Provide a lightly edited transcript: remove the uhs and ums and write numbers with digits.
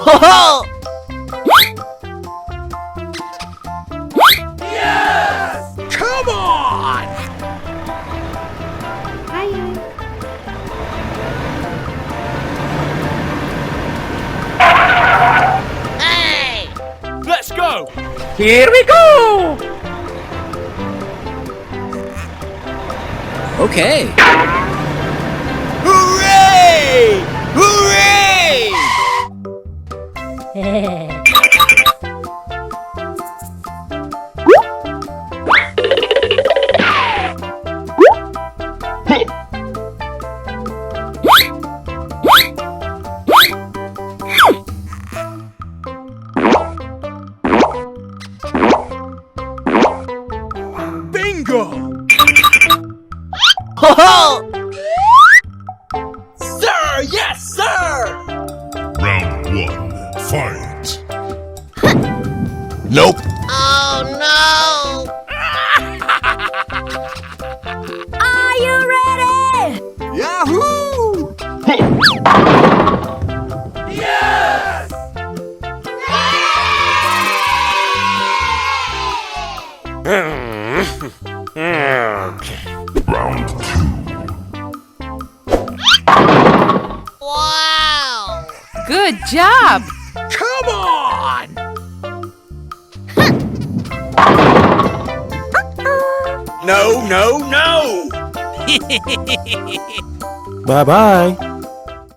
Ho-ho! Yes! Come on! Hiya. Hey! Let's go! Here we go! Okay. Hooray! Hooray! Bingo! Ho-ho! Sir! Yes, sir! Round one, fight. Nope. Oh no! Are you ready? Yahoo! Yes! Round two. Wow! Good job! Come on! No, no, no! Bye-bye.